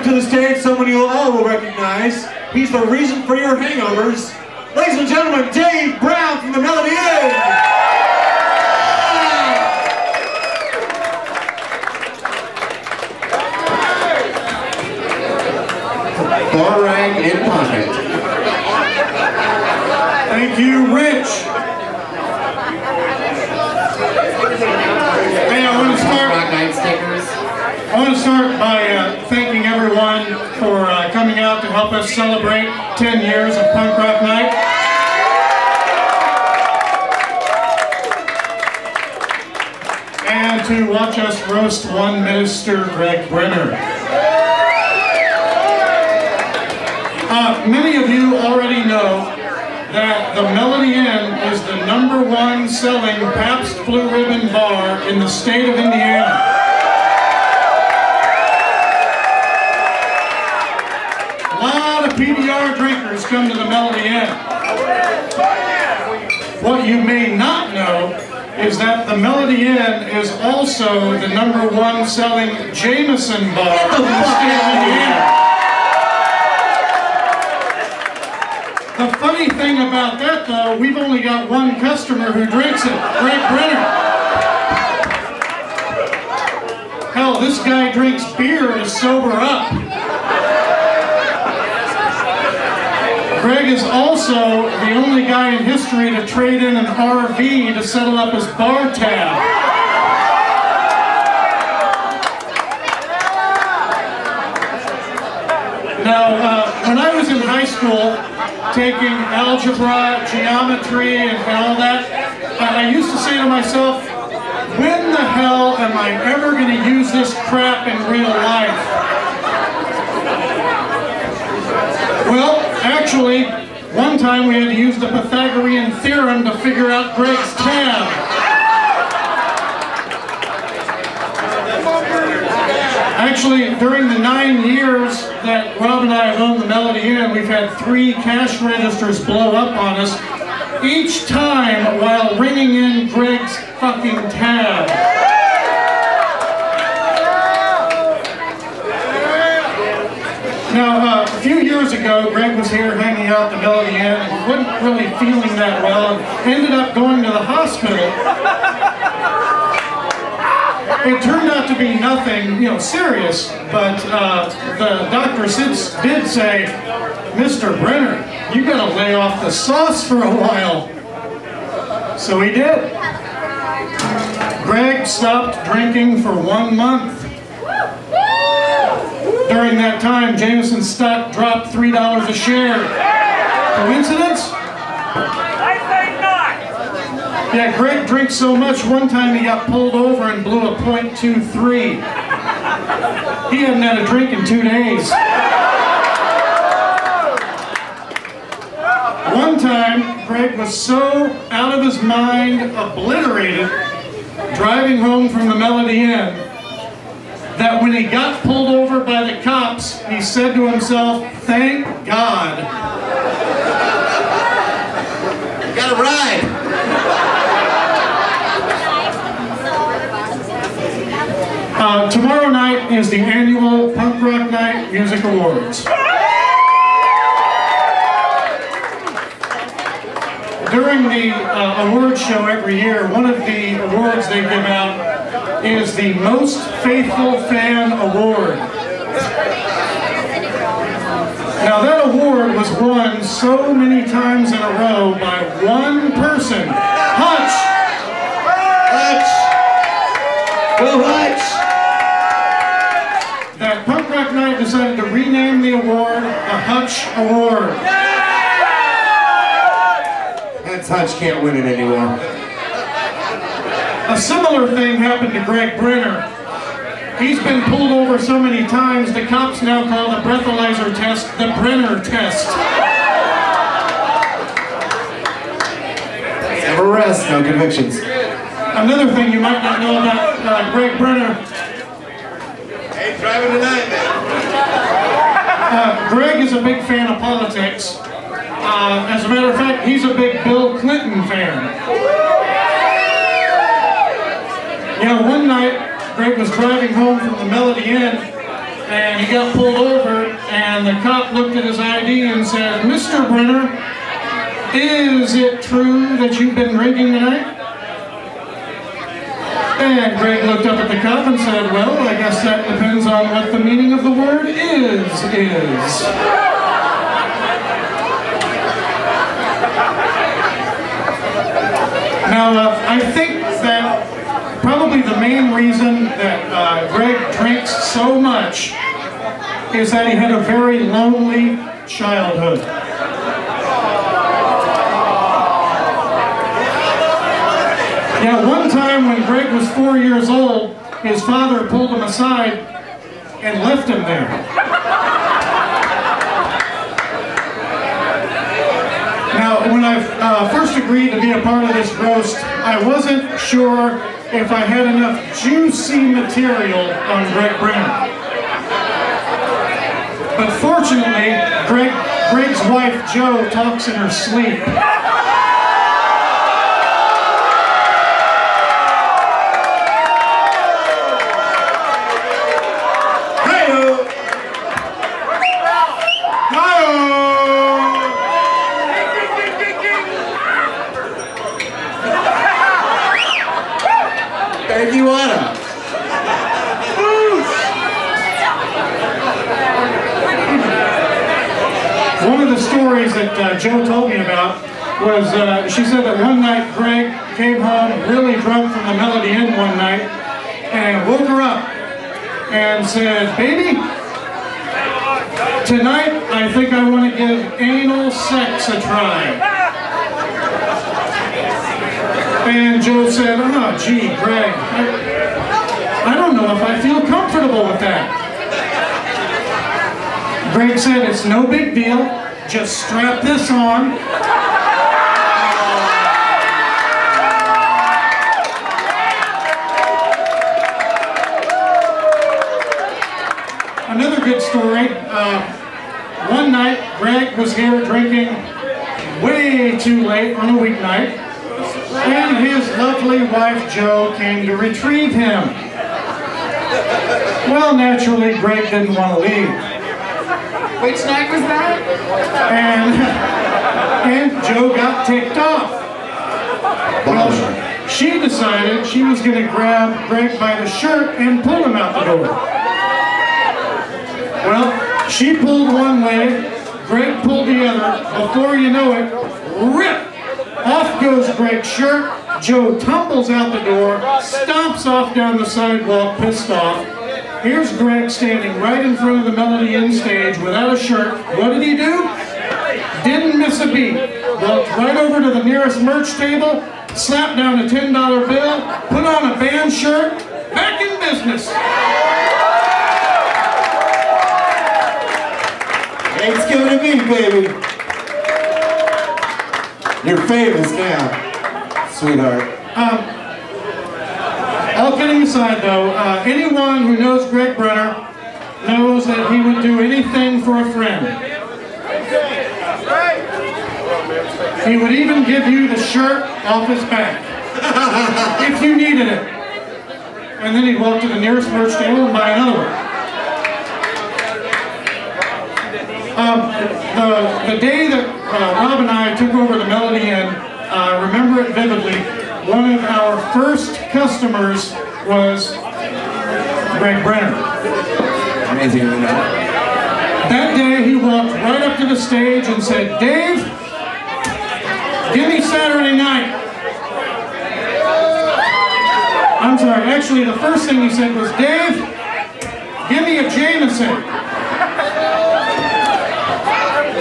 to the stage someone you all will recognize. He's the reason for your hangovers. Ladies and gentlemen, Dave Brown from the Melody Inn. Bar rag in pocket. Thank you, Rich. Hey, I want to start by thanking everyone for coming out to help us celebrate 10 years of Punk Rock Night. And to watch us roast one Mr. Greg Brenner. Many of you already know that the Melody Inn is the #1 selling Pabst Blue Ribbon bar in the state of Indiana. A lot of PBR drinkers come to the Melody Inn. What you may not know is that the Melody Inn is also the #1 selling Jameson bar in the state of Indiana. The funny thing about that, though, we've only got one customer who drinks it, Greg Brenner. Hell, this guy drinks beer to sober up. Greg is also the only guy in history to trade in an RV to settle up his bar tab. Now, when I was in high school, taking algebra, geometry, and all that, I used to say to myself, when the hell am I ever going to use this crap in real life? Well, actually, one time we had to use the Pythagorean theorem to figure out Greg's tab. Actually, during the 9 years that Rob and I have owned the Melody Inn, we've had 3 cash registers blow up on us, each time while ringing in Greg's fucking tab. Now, a few years ago, Greg was here hanging out at the Melody Inn and wasn't really feeling that well, and ended up going to the hospital. It turned out to be nothing, serious, but the doctor did say, Mr. Brenner, you gotta lay off the sauce for a while. So he did. Greg stopped drinking for 1 month. During that time, Jameson stock dropped $3 a share. Coincidence? Yeah, Greg drinks so much, one time he got pulled over and blew a .23. He hadn't had a drink in 2 days. One time, Greg was so out of his mind, obliterated, driving home from the Melody Inn, that when he got pulled over by the cops, he said to himself, thank God. Got a ride. Tomorrow night is the annual Punk Rock Night Music Awards. During the awards show every year, one of the awards they give out is the Most Faithful Fan Award. Now that award was won so many times in a row by one person, Hutch! Hutch! Go Hutch! That Punk Rock Night decided to rename the award the Hutch Award. That's Hutch can't win it anymore. A similar thing happened to Greg Brenner. He's been pulled over so many times, the cops now call the breathalyzer test the Brenner test. Arrest, no convictions. Another thing you might not know about Greg Brenner. Ain't driving tonight, man. Greg is a big fan of politics. As a matter of fact, he's a big Bill Clinton fan. One night, Greg was driving home from the Melody Inn, and he got pulled over ID and said, "Mr. Brenner, is it true that you've been drinking tonight?" And Greg looked up at the cup and said, "Well, I guess that depends on what the meaning of the word is." Now, I think that probably the main reason that Greg drinks so much is that he had a very lonely childhood. Yeah, one time when Greg was 4 years old, his father pulled him aside and left him there. Now, when I first agreed to be a part of this roast, I wasn't sure if I had enough juicy material on Greg Brenner. But fortunately, Greg's wife, Jo, talks in her sleep. Thank you, Anna. One of the stories that Jo told me about was she said that one night Greg came home really drunk from the Melody Inn one night and woke her up and said, "Baby, tonight I think I want to give anal sex a try." And Jo said, "Oh, gee, Greg, I don't know if I feel comfortable with that." Greg said, "It's no big deal. Just strap this on." Another good story. One night, Greg was here drinking way too late on a weeknight, and his lovely wife, Jo, came to retrieve him. Well, naturally, Greg didn't want to leave. Which night was that? And Jo got ticked off. Well, she decided she was going to grab Greg by the shirt and pull him out the door. Well, she pulled one leg, Greg pulled the other. Before you know it, rip! Off goes Greg's shirt. Jo tumbles out the door, stomps off down the sidewalk, pissed off. Here's Greg standing right in front of the Melody Inn stage without a shirt. What did he do? Didn't miss a beat. Walked right over to the nearest merch table, slapped down a $10 bill, put on a band shirt, back in business. Thanks giving to me, baby. You're famous now, sweetheart. All kidding aside though, anyone who knows Greg Brenner knows that he would do anything for a friend. He would even give you the shirt off his back, if you needed it. And then he'd walk to the nearest merch table and buy another one. The day that Rob and I took over the Melody Inn, I remember it vividly. One of our first customers was Greg Brenner. Amazing, you know. That day he walked right up to the stage and said, "Dave, give me Saturday night." I'm sorry, actually the first thing he said was, "Dave, give me a Jameson."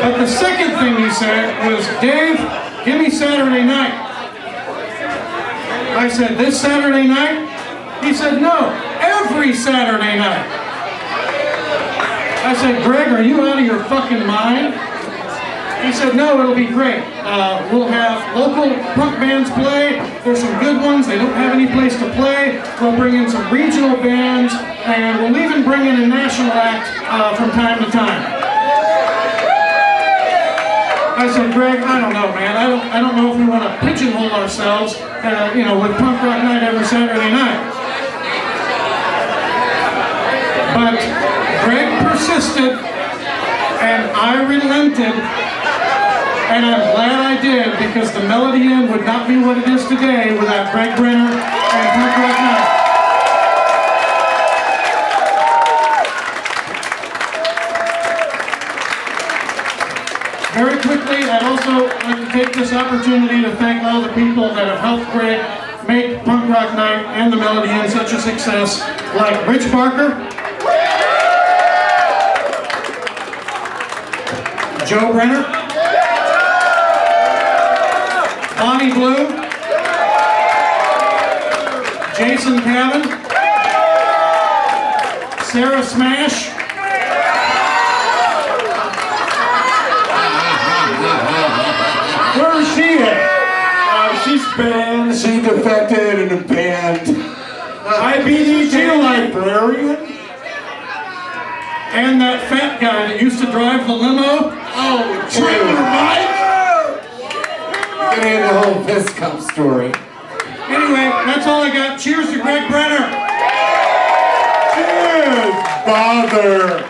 But the second thing he said was, "Dave, give me Saturday night." I said, "This Saturday night?" He said, "No, every Saturday night." I said, "Greg, are you out of your fucking mind?" He said, "No, it'll be great. We'll have local punk bands play. There's some good ones. They don't have any place to play. We'll bring in some regional bands, and we'll even bring in a national act from time to time." I said, "Greg, I don't know, man. I don't know if we want to pigeonhole ourselves, you know, with Punk Rock Night every Saturday night." But Greg persisted, And I relented, and I'm glad I did, because the Melody Inn would not be what it is today without Greg Brenner and Punk Rock Night. Very quickly, I'd also like to take this opportunity to thank all the people that have helped Greg make Punk Rock Night and the Melody Inn such a success, like Rich Barker, Joe Brenner, Bonnie Blue, Jason Cabin, Sarah Smash, where is she at? She's banned. She defected in a band. IBDJ librarian. And that fat guy that used to drive the limo. Oh, Trailer Mike! Getting the whole fist cup story. Anyway, that's all I got. Cheers to Greg Brenner. Cheers, bother.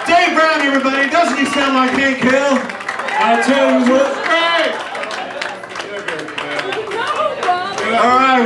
Dave Brown, everybody. Doesn't he sound like Hank Hill? I tell you what.